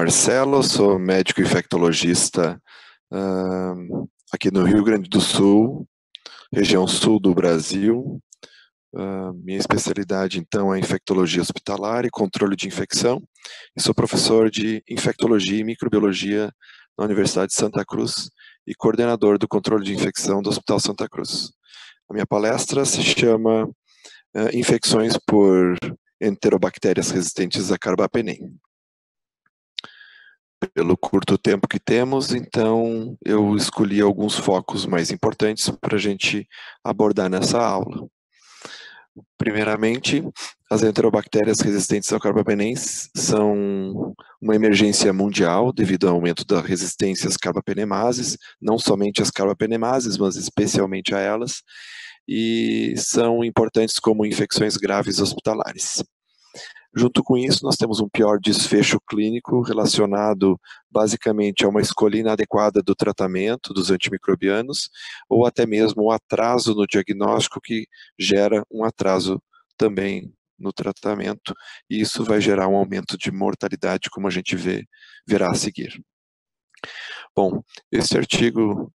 Marcelo, sou médico infectologista aqui no Rio Grande do Sul, região sul do Brasil. Minha especialidade, então, é infectologia hospitalar e controle de infecção. E sou professor de infectologia e microbiologia na Universidade de Santa Cruz e coordenador do controle de infecção do Hospital Santa Cruz. A minha palestra se chama Infecções por enterobactérias resistentes a carbapenem. Pelo curto tempo que temos, então eu escolhi alguns focos mais importantes para a gente abordar nessa aula. Primeiramente, as enterobactérias resistentes ao carbapenem são uma emergência mundial devido ao aumento da resistência às carbapenemases, não somente às carbapenemases, mas especialmente a elas, e são importantes como infecções graves hospitalares. Junto com isso, nós temos um pior desfecho clínico relacionado basicamente a uma escolha inadequada do tratamento dos antimicrobianos ou até mesmo o atraso no diagnóstico que gera um atraso também no tratamento, e isso vai gerar um aumento de mortalidade, como a gente verá a seguir. Bom, esse artigo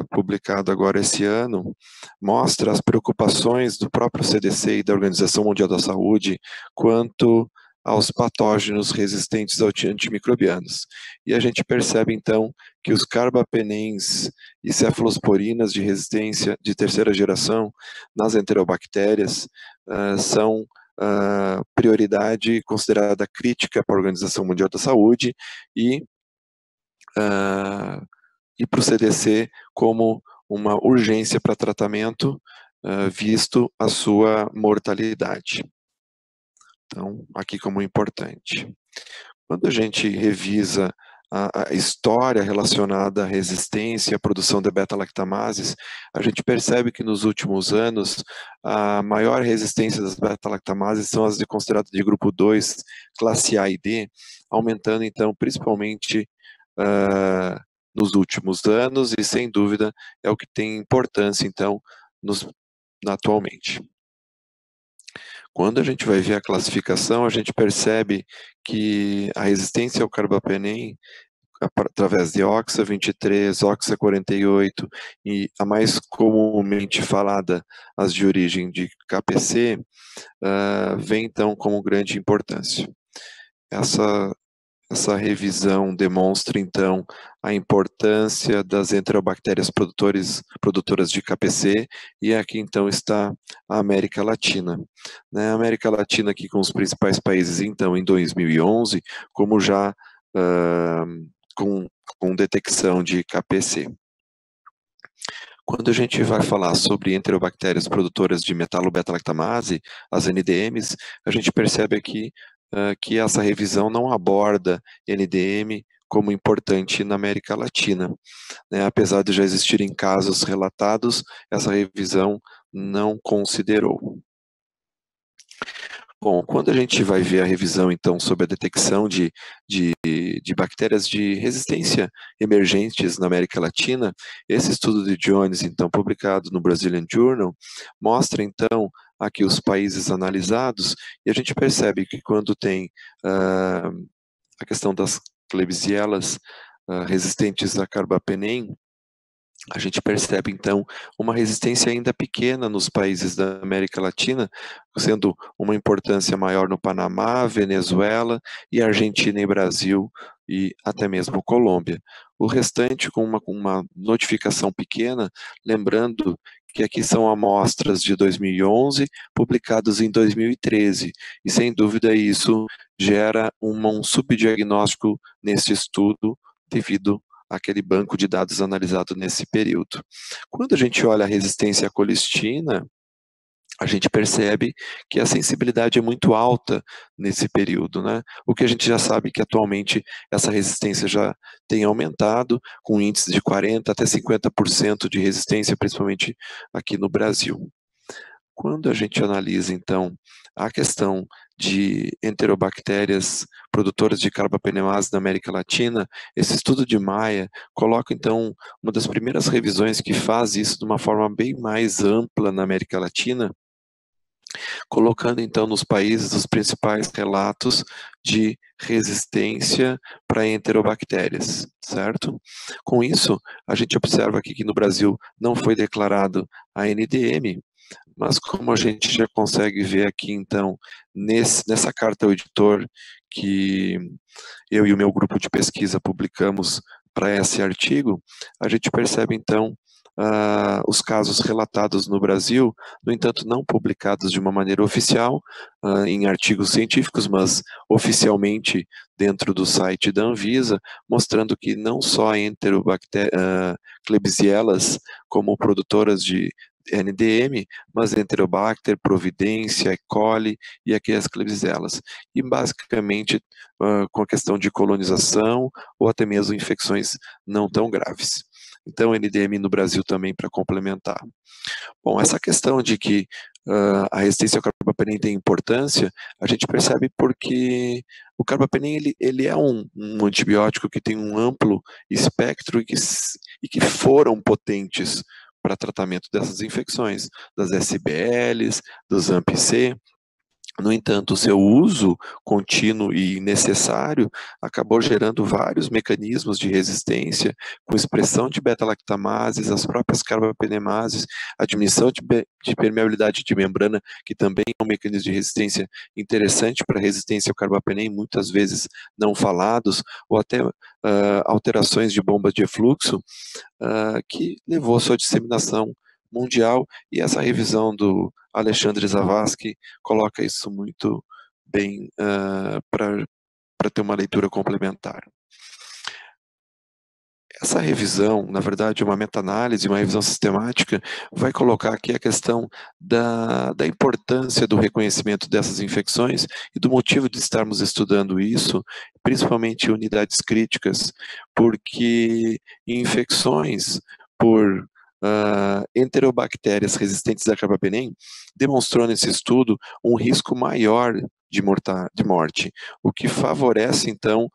publicado agora esse ano mostra as preocupações do próprio CDC e da Organização Mundial da Saúde quanto aos patógenos resistentes aos antimicrobianos. E a gente percebe, então, que os carbapenens e cefalosporinas de resistência de terceira geração nas enterobactérias são prioridade considerada crítica para a Organização Mundial da Saúde e para o CDC como uma urgência para tratamento, visto a sua mortalidade. Então, aqui como importante. Quando a gente revisa a história relacionada à resistência e à produção de beta-lactamases, a gente percebe que nos últimos anos a maior resistência das beta-lactamases são as consideradas de grupo 2, classe A e D, aumentando então principalmente nos últimos anos e sem dúvida é o que tem importância então atualmente. Quando a gente vai ver a classificação, a gente percebe que a resistência ao carbapenem, através de OXA 23, OXA 48 e a mais comumente falada, as de origem de KPC, vem então como grande importância. Essa revisão demonstra, então, a importância das enterobactérias produtoras de KPC, e aqui, então, está a América Latina. A América Latina aqui com os principais países, então, em 2011, como já com detecção de KPC. Quando a gente vai falar sobre enterobactérias produtoras de metalobeta-lactamase, as NDMs, a gente percebe aqui que essa revisão não aborda NDM como importante na América Latina. Apesar de já existirem casos relatados, essa revisão não considerou. Bom, quando a gente vai ver a revisão, então, sobre a detecção de bactérias de resistência emergentes na América Latina, esse estudo de Jones, então, publicado no Brazilian Journal, mostra, então, aqui os países analisados, e a gente percebe que quando tem a questão das Klebsielas resistentes a carbapenem, a gente percebe, então, uma resistência ainda pequena nos países da América Latina, sendo uma importância maior no Panamá, Venezuela e Argentina e Brasil, e até mesmo Colômbia. O restante com uma notificação pequena, lembrando que aqui são amostras de 2011, publicadas em 2013, e sem dúvida isso gera um subdiagnóstico nesse estudo, devido aquele banco de dados analisado nesse período. Quando a gente olha a resistência à colistina, a gente percebe que a sensibilidade é muito alta nesse período, O que a gente já sabe que atualmente essa resistência já tem aumentado, com índices de 40% até 50% de resistência, principalmente aqui no Brasil. Quando a gente analisa, então, a questão de enterobactérias produtoras de carbapenemase na América Latina, esse estudo de Maia coloca, então, uma das primeiras revisões que faz isso de uma forma bem mais ampla na América Latina, colocando então nos países os principais relatos de resistência para enterobactérias, certo? Com isso, a gente observa aqui que no Brasil não foi declarado a NDM, mas como a gente já consegue ver aqui então, nessa carta ao editor que eu e o meu grupo de pesquisa publicamos para esse artigo, a gente percebe então os casos relatados no Brasil, no entanto não publicados de uma maneira oficial em artigos científicos, mas oficialmente dentro do site da Anvisa, mostrando que não só Klebsielas como produtoras de NDM, mas Enterobacter, Providência, E. coli e aqui as Klebsiellas. E basicamente com a questão de colonização ou até mesmo infecções não tão graves. Então, NDM no Brasil também para complementar. Bom, essa questão de que a resistência ao carbapenem tem importância, a gente percebe porque o carbapenem ele é um antibiótico que tem um amplo espectro e que foram potentes para tratamento dessas infecções, das SBLs, dos AMP-C. No entanto, o seu uso contínuo e necessário acabou gerando vários mecanismos de resistência, com expressão de beta-lactamases, as próprias carbapenemases, a diminuição de permeabilidade de membrana, que também é um mecanismo de resistência interessante para resistência ao carbapenem, muitas vezes não falados, ou até alterações de bombas de efluxo, que levou à sua disseminação mundial, e essa revisão do Alexandre Zavascki coloca isso muito bem para ter uma leitura complementar. Essa revisão, na verdade, uma meta-análise, uma revisão sistemática, vai colocar aqui a questão da importância do reconhecimento dessas infecções e do motivo de estarmos estudando isso, principalmente em unidades críticas, porque infecções por enterobactérias resistentes a carbapenem demonstrou nesse estudo um risco maior de morte, o que favorece, então,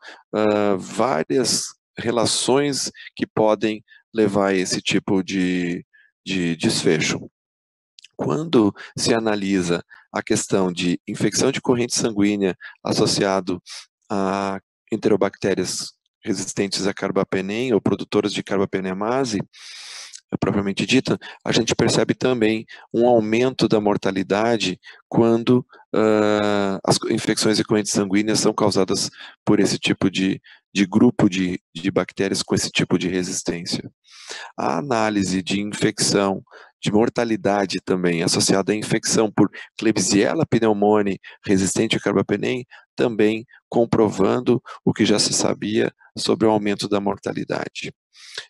várias relações que podem levar a esse tipo de desfecho. Quando se analisa a questão de infecção de corrente sanguínea associado a enterobactérias resistentes a carbapenem ou produtoras de carbapenemase, propriamente dita, a gente percebe também um aumento da mortalidade quando as infecções de correntes sanguíneas são causadas por esse tipo de grupo de bactérias com esse tipo de resistência. A análise de infecção, de mortalidade também, associada à infecção por Klebsiella pneumoniae resistente a carbapenem, também comprovando o que já se sabia sobre o aumento da mortalidade.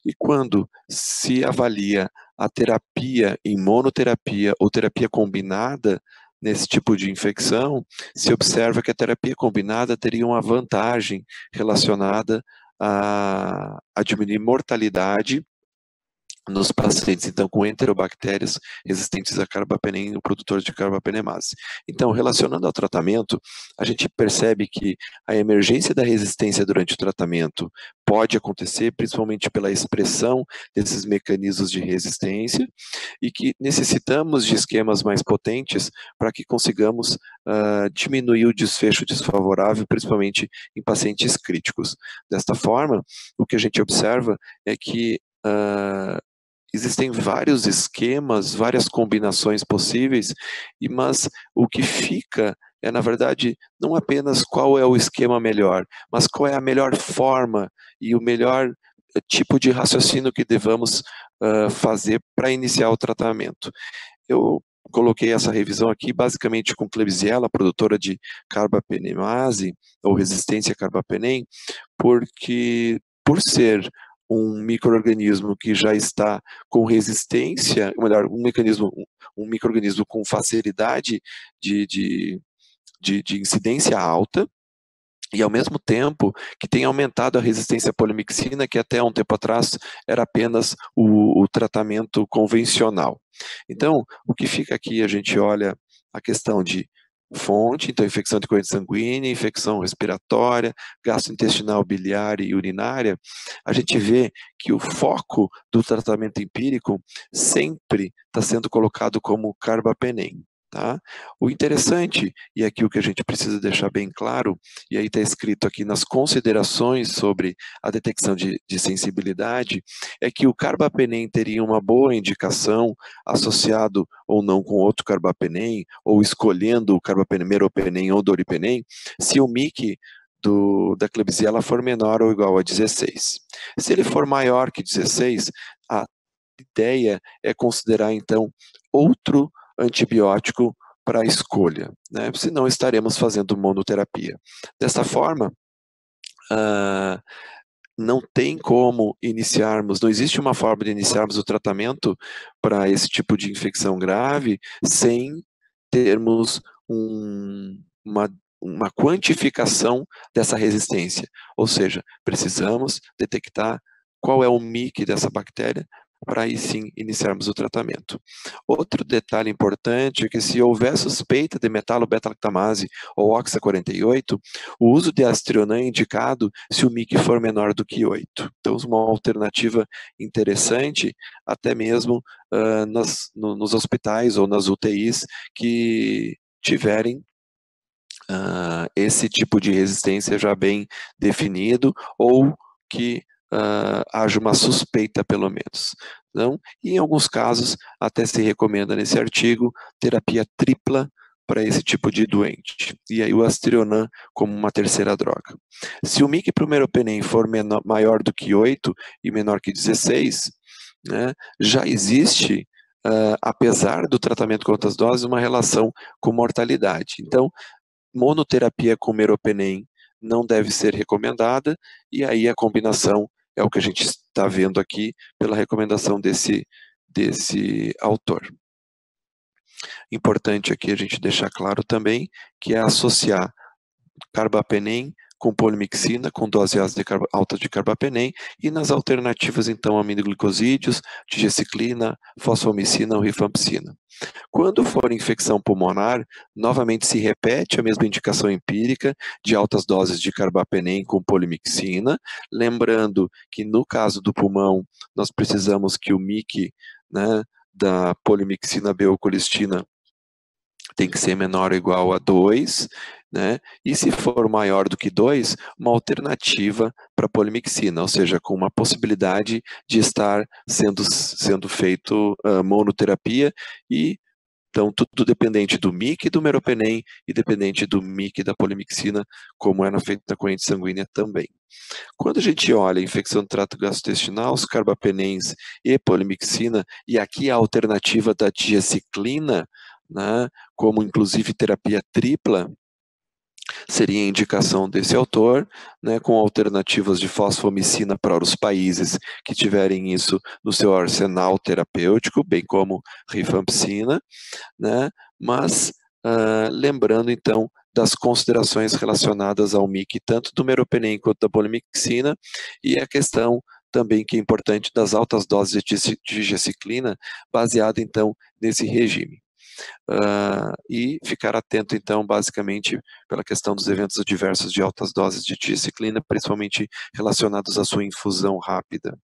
E quando se avalia a terapia em monoterapia ou terapia combinada nesse tipo de infecção, se observa que a terapia combinada teria uma vantagem relacionada a diminuir mortalidade nos pacientes, então, com enterobactérias resistentes a carbapenem, o produtor de carbapenemase. Então, relacionando ao tratamento, a gente percebe que a emergência da resistência durante o tratamento pode acontecer, principalmente pela expressão desses mecanismos de resistência, e que necessitamos de esquemas mais potentes para que consigamos diminuir o desfecho desfavorável, principalmente em pacientes críticos. Desta forma, o que a gente observa é que existem vários esquemas, várias combinações possíveis, mas o que fica é, na verdade, não apenas qual é o esquema melhor, mas qual é a melhor forma e o melhor tipo de raciocínio que devamos fazer para iniciar o tratamento. Eu coloquei essa revisão aqui basicamente com Klebsiella, produtora de carbapenemase ou resistência a carbapenem, porque por ser um micro-organismo que já está com resistência, ou melhor, um micro-organismo com facilidade de incidência alta, e ao mesmo tempo que tem aumentado a resistência à polimixina, que até um tempo atrás era apenas o tratamento convencional. Então, o que fica aqui, a gente olha a questão de fonte, então infecção de corrente sanguínea, infecção respiratória, gastrointestinal, biliar e urinária, a gente vê que o foco do tratamento empírico sempre está sendo colocado como carbapenem. Tá? O interessante, e aqui o que a gente precisa deixar bem claro, e aí está escrito aqui nas considerações sobre a detecção de sensibilidade, é que o carbapenem teria uma boa indicação associado ou não com outro carbapenem, ou escolhendo o carbapenem, meropenem ou doripenem, se o MIC da Klebsiella for menor ou igual a 16. Se ele for maior que 16, a ideia é considerar, então, outro antibiótico para a escolha, né? Senão estaremos fazendo monoterapia. Dessa forma, não tem como iniciarmos, não existe uma forma de iniciarmos o tratamento para esse tipo de infecção grave sem termos uma quantificação dessa resistência. Ou seja, precisamos detectar qual é o MIC dessa bactéria para aí sim iniciarmos o tratamento. Outro detalhe importante é que se houver suspeita de metalo-beta-lactamase ou OXA48, o uso de Aztreonam é indicado se o MIC for menor do que 8. Então, uma alternativa interessante, até mesmo nos hospitais ou nas UTIs que tiverem esse tipo de resistência já bem definido ou que haja uma suspeita, pelo menos. Então, em alguns casos, até se recomenda nesse artigo terapia tripla para esse tipo de doente. E aí o Aztreonam como uma terceira droga. Se o MIC para o meropenem for maior do que 8 e menor que 16, né, já existe, apesar do tratamento com outras doses, uma relação com mortalidade. Então, monoterapia com meropenem não deve ser recomendada, e aí a combinação é o que a gente está vendo aqui pela recomendação desse autor. Importante aqui a gente deixar claro também que é associar carbapenem com polimixina, com dose alta de carbapenem, e nas alternativas, então, aminoglicosídeos, digeciclina, fosfomicina ou rifampicina. Quando for infecção pulmonar, novamente se repete a mesma indicação empírica de altas doses de carbapenem com polimixina, lembrando que no caso do pulmão, nós precisamos que o MIC, né, da polimixina B-colistina tem que ser menor ou igual a 2, né? E se for maior do que 2, uma alternativa para polimixina, ou seja, com uma possibilidade de estar sendo feito monoterapia e então, tudo dependente do MIC do meropenem e dependente do MIC da polimixina, como é na feita da corrente sanguínea também. Quando a gente olha a infecção do trato gastrointestinal, os carbapenens e polimixina, e aqui a alternativa da diaciclina, né, como inclusive terapia tripla, seria a indicação desse autor, né, com alternativas de fosfomicina para os países que tiverem isso no seu arsenal terapêutico, bem como rifampicina, né, mas lembrando então das considerações relacionadas ao MIC, tanto do meropenem quanto da polimixina, e a questão também que é importante das altas doses de digeciclina, baseada então nesse regime. E ficar atento, então, basicamente, pela questão dos eventos adversos de altas doses de diaciclina, principalmente relacionados à sua infusão rápida,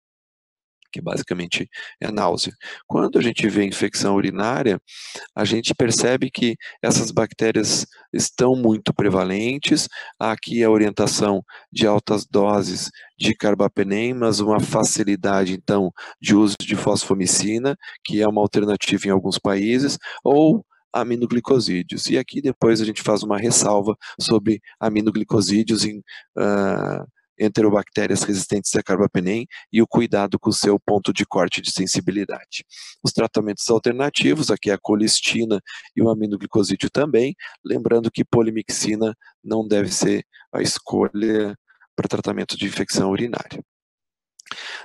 que basicamente é náusea. Quando a gente vê infecção urinária, a gente percebe que essas bactérias estão muito prevalentes. Aqui a orientação de altas doses de carbapenem, mas uma facilidade, então, de uso de fosfomicina, que é uma alternativa em alguns países, ou aminoglicosídeos. E aqui depois a gente faz uma ressalva sobre aminoglicosídeos em enterobactérias resistentes a carbapenem e o cuidado com o seu ponto de corte de sensibilidade. Os tratamentos alternativos, aqui é a colistina e o aminoglicosídeo também, lembrando que polimixina não deve ser a escolha para tratamento de infecção urinária.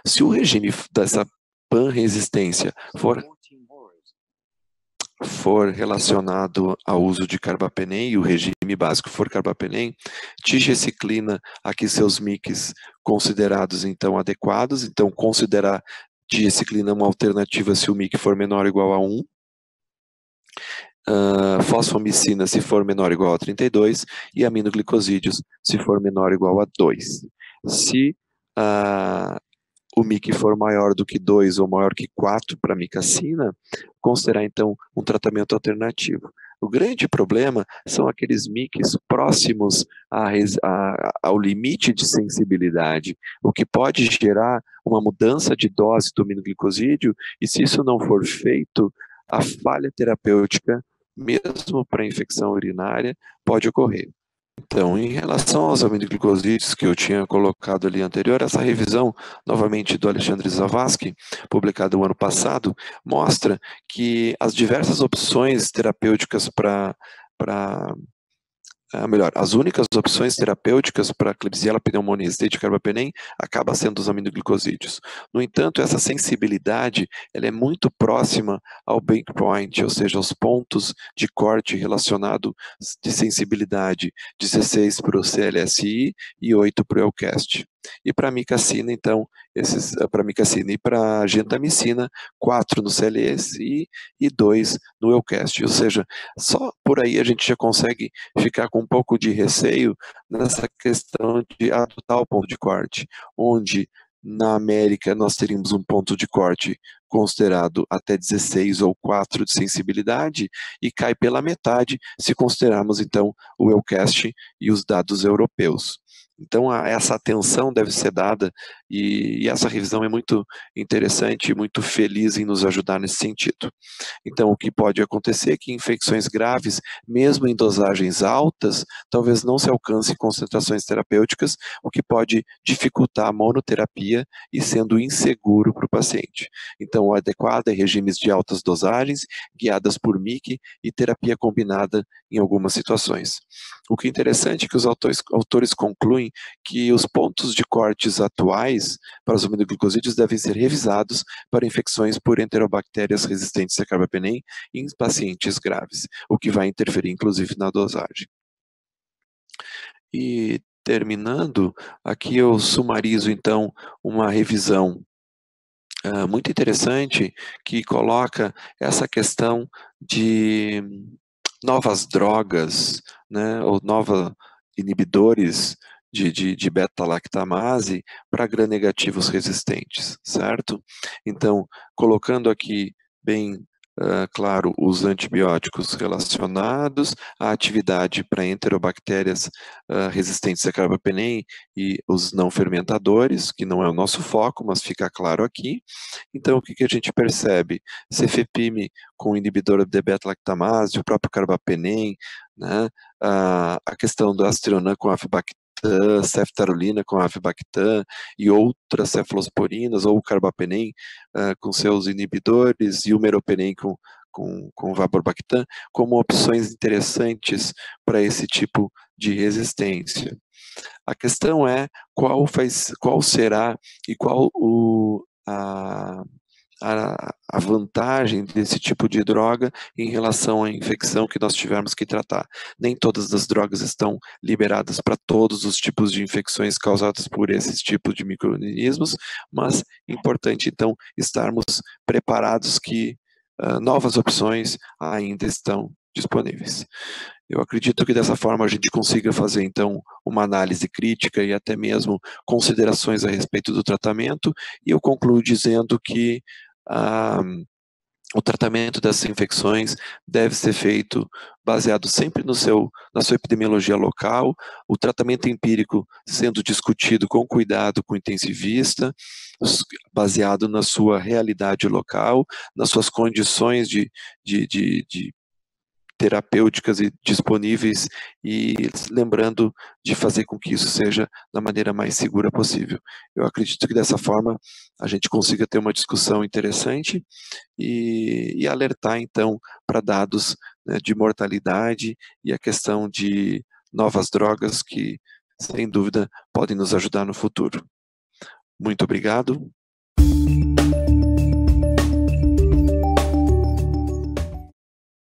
Se o regime dessa panresistência for relacionado ao uso de carbapenem e o regime básico for carbapenem, tigeciclina, aqui seus MICs considerados então adequados, então considerar tigeciclina uma alternativa se o MIC for menor ou igual a 1, fosfomicina se for menor ou igual a 32 e aminoglicosídeos se for menor ou igual a 2. Se o MIC for maior do que 2 ou maior que 4 para micacina, considerar então um tratamento alternativo. O grande problema são aqueles MICs próximos ao limite de sensibilidade, o que pode gerar uma mudança de dose do aminoglicosídeo, e se isso não for feito, a falha terapêutica, mesmo para infecção urinária, pode ocorrer. Então, em relação aos aminoglicosídeos que eu tinha colocado ali anterior, essa revisão, novamente do Alexandre Zavascki, publicada o ano passado, mostra que as diversas opções terapêuticas melhor, as únicas opções terapêuticas para Klebsiella pneumoniae e carbapenem acabam sendo os aminoglicosídeos. No entanto, essa sensibilidade ela é muito próxima ao break point, ou seja, aos pontos de corte relacionado de sensibilidade, 16 para o CLSI e 8 para o EUCAST. E para a micacina, então, para micacina e para gentamicina, 4 no CLSI e 2 no EUCAST. Ou seja, só por aí a gente já consegue ficar com um pouco de receio nessa questão de adotar o ponto de corte, onde na América nós teríamos um ponto de corte considerado até 16 ou 4 de sensibilidade e cai pela metade se considerarmos então o EUCAST e os dados europeus. Então, essa atenção deve ser dada e essa revisão é muito interessante e muito feliz em nos ajudar nesse sentido. Então, o que pode acontecer é que infecções graves, mesmo em dosagens altas, talvez não se alcance concentrações terapêuticas, o que pode dificultar a monoterapia e sendo inseguro para o paciente. Então, o adequado é regimes de altas dosagens, guiadas por MIC e terapia combinada em algumas situações. O que é interessante é que os autores concluem que os pontos de cortes atuais para os aminoglicosídeos devem ser revisados para infecções por enterobactérias resistentes a carbapenem em pacientes graves, o que vai interferir inclusive na dosagem. E terminando, aqui eu sumarizo então uma revisão muito interessante que coloca essa questão de novas drogas, né, ou novos inibidores de beta-lactamase para gram-negativos resistentes, certo? Então, colocando aqui bem claro os antibióticos relacionados, a atividade para enterobactérias resistentes a carbapenem e os não fermentadores, que não é o nosso foco, mas fica claro aqui. Então, o que a gente percebe? Cefepime com inibidor de beta-lactamase, o próprio carbapenem, né? A questão do astrionam com avibactam, ceftarolina com avibactam e outras cefalosporinas, ou o carbapenem com seus inibidores, e o meropenem com vaborbactam, como opções interessantes para esse tipo de resistência. A questão é qual será e qual a vantagem desse tipo de droga em relação à infecção que nós tivermos que tratar. Nem todas as drogas estão liberadas para todos os tipos de infecções causadas por esses tipos de micro-organismos, mas é importante, então, estarmos preparados que novas opções ainda estão disponíveis. Eu acredito que dessa forma a gente consiga fazer, então, uma análise crítica e até mesmo considerações a respeito do tratamento, e eu concluo dizendo que o tratamento dessas infecções deve ser feito baseado sempre na sua epidemiologia local, o tratamento empírico sendo discutido com cuidado com o intensivista, baseado na sua realidade local, nas suas condições de terapêuticas e disponíveis, e lembrando de fazer com que isso seja da maneira mais segura possível. Eu acredito que dessa forma a gente consiga ter uma discussão interessante e alertar então para dados, né, de mortalidade e a questão de novas drogas que, sem dúvida, podem nos ajudar no futuro. Muito obrigado.